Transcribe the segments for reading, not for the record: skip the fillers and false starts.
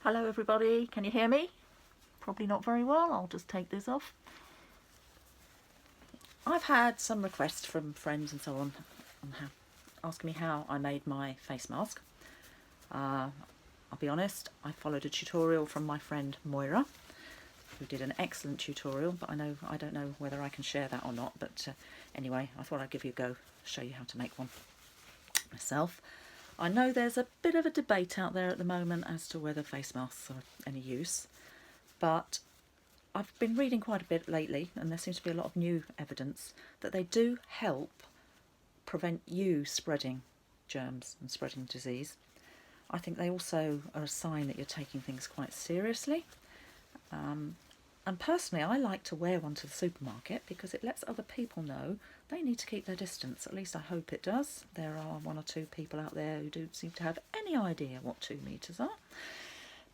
Hello everybody, can you hear me? Probably not very well, I'll just take this off. I've had some requests from friends and so on asking me how I made my face mask. I'll be honest, I followed a tutorial from my friend Moira, who did an excellent tutorial, but I don't know whether I can share that or not, but anyway, I thought I'd give you a go, show you how to make one myself. I know there's a bit of a debate out there at the moment as to whether face masks are any use, but I've been reading quite a bit lately, and there seems to be a lot of new evidence that they do help prevent you spreading germs and spreading disease. I think they also are a sign that you're taking things quite seriously. And personally, I like to wear one to the supermarket because it lets other people know they need to keep their distance. At least I hope it does. There are one or two people out there who don't seem to have any idea what 2 meters are.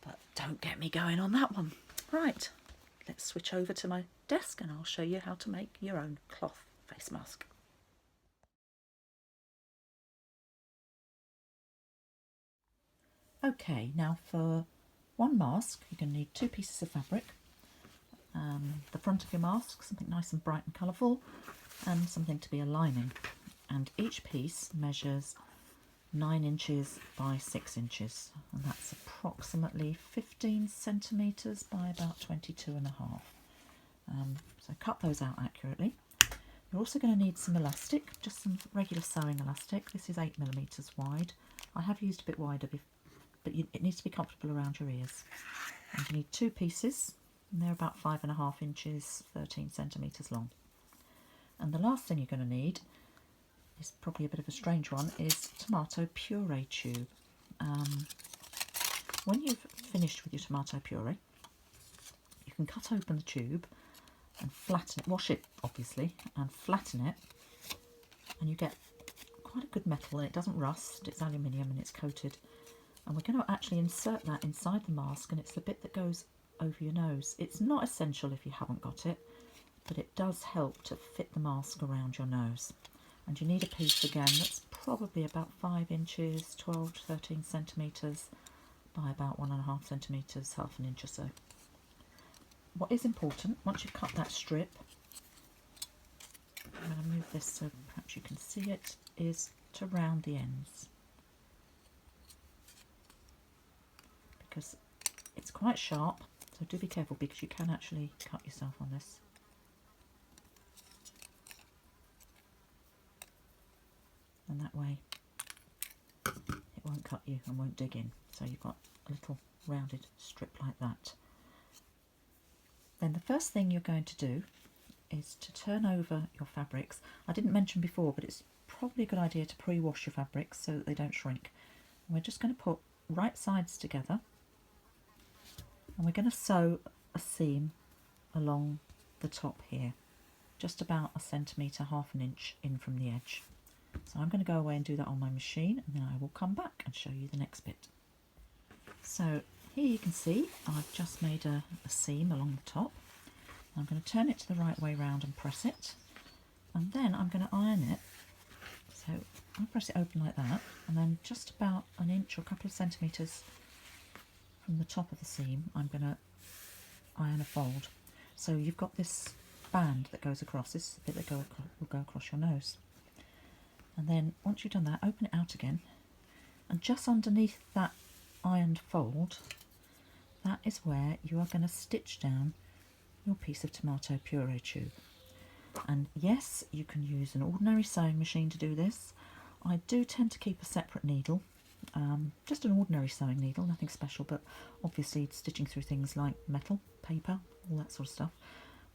But don't get me going on that one. Right, let's switch over to my desk and I'll show you how to make your own cloth face mask. Okay, now for one mask, you're going to need 2 pieces of fabric. The front of your mask, something nice and bright and colourful, and something to be a lining. And each piece measures 9 inches by 6 inches, and that's approximately 15 centimetres by about 22.5. So cut those out accurately. You're also going to need some elastic, just some regular sewing elastic. This is 8mm wide. I have used a bit wider, but it needs to be comfortable around your ears. And you need 2 pieces, and they're about 5.5 inches, 13 centimetres long. And the last thing you're going to need is probably a bit of a strange one, is tomato puree tube. When you've finished with your tomato puree, you can cut open the tube and flatten it, wash it obviously, and flatten it, and you get quite a good metal, and it doesn't rust, it's aluminium and it's coated. And we're going to actually insert that inside the mask, and it's the bit that goes over your nose. It's not essential if you haven't got it, but it does help to fit the mask around your nose. And you need a piece again that's probably about 5 inches, 12 to 13 centimetres by about 1.5 centimetres, half an inch or so. What is important, once you've cut that strip, I'm going to move this so perhaps you can see it, is to round the ends. Because it's quite sharp, so do be careful because you can actually cut yourself on this. And that way it won't cut you and won't dig in. So you've got a little rounded strip like that. Then the first thing you're going to do is to turn over your fabrics. I didn't mention before, but it's probably a good idea to pre-wash your fabrics so that they don't shrink. And we're just going to put right sides together, and we're going to sew a seam along the top here, just about 1 centimetre, half an inch in from the edge. So I'm going to go away and do that on my machine, and then I will come back and show you the next bit. So here you can see I've just made a seam along the top. I'm going to turn it to the right way round and press it, and then I'm going to iron it. So I'll press it open like that, and then just about 1 inch or a couple of centimetres from the top of the seam I'm going to iron a fold. So you've got this band that goes across, this is the bit that will go across your nose. And then once you've done that, open it out again, and just underneath that ironed fold, that is where you are going to stitch down your piece of tomato puree tube. And yes, you can use an ordinary sewing machine to do this. I do tend to keep a separate needle, just an ordinary sewing needle, nothing special, but obviously stitching through things like metal, paper, all that sort of stuff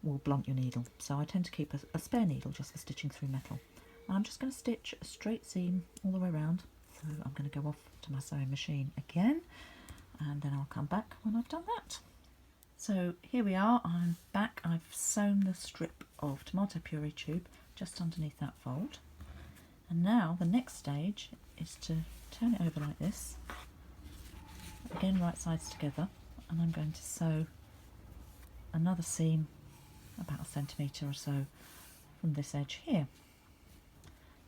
will blunt your needle. So I tend to keep a spare needle just for stitching through metal. And I'm just going to stitch a straight seam all the way around. So I'm going to go off to my sewing machine again, and then I'll come back when I've done that. So here we are, I'm back. I've sewn the strip of tomato puree tube just underneath that fold. And now the next stage is to turn it over like this, again right sides together, and I'm going to sew another seam about 1 centimetre or so from this edge here.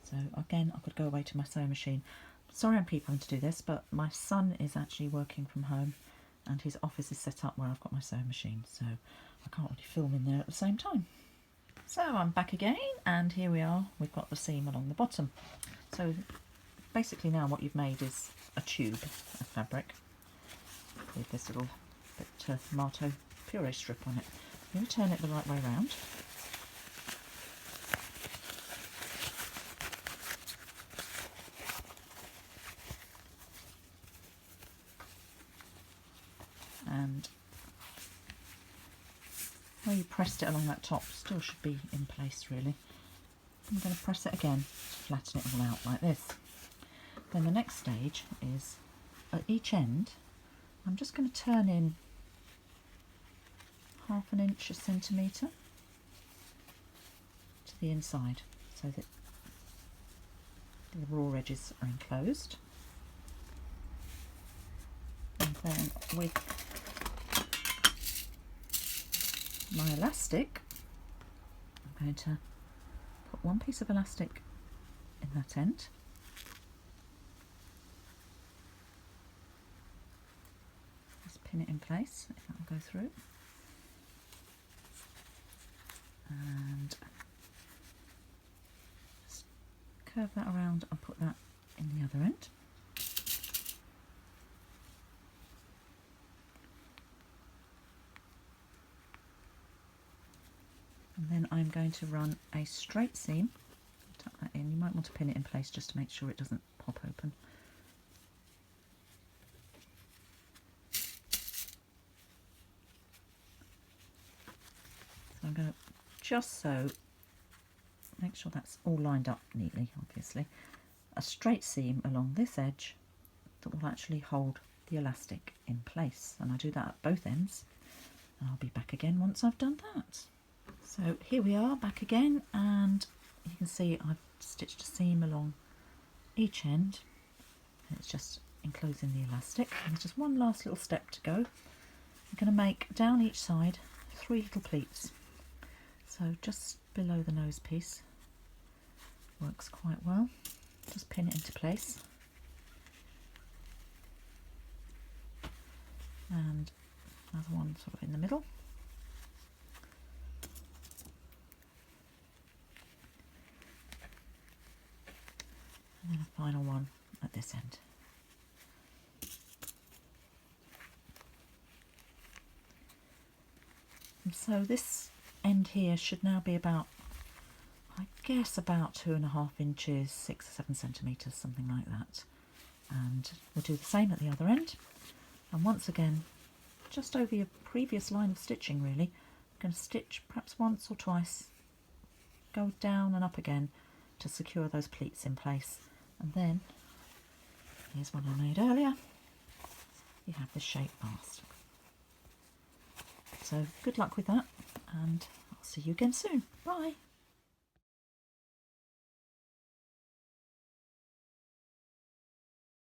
So again, I could go away to my sewing machine. Sorry I'm keep having to do this, but my son is actually working from home and his office is set up where I've got my sewing machine, so I can't really film in there at the same time. So I'm back again, and here we are, we've got the seam along the bottom. So basically now what you've made is a tube of fabric with this little bit tomato puree strip on it. I'm going to turn it the right way round. And where you pressed it along that top still should be in place really. I'm going to press it again to flatten it all out like this. Then the next stage is at each end I'm just going to turn in 1/2 inch, 1 centimetre to the inside so that the raw edges are enclosed. And then with my elastic, I'm going to put 1 piece of elastic in that end. Just pin it in place, if that will go through. And just curve that around and put that in the other end. And then I'm going to run a straight seam, tuck that in. You might want to pin it in place just to make sure it doesn't pop open. So I'm going to just so, make sure that's all lined up neatly, obviously. A straight seam along this edge that will actually hold the elastic in place. And I do that at both ends. And I'll be back again once I've done that. So here we are back again, and you can see I've stitched a seam along each end. And it's just enclosing the elastic. And there's just one last little step to go. I'm going to make down each side 3 little pleats. So just below the nose piece, works quite well. Just pin it into place. And another one sort of in the middle. And then a final one at this end. And so this end here should now be about, I guess, about 2.5 inches, 6 or 7 centimetres, something like that. And we'll do the same at the other end. And once again, just over your previous line of stitching really, I'm going to stitch perhaps once or twice, go down and up again to secure those pleats in place. And then, here's one I made earlier, you have this shape mast. So good luck with that, and I'll see you again soon. Bye!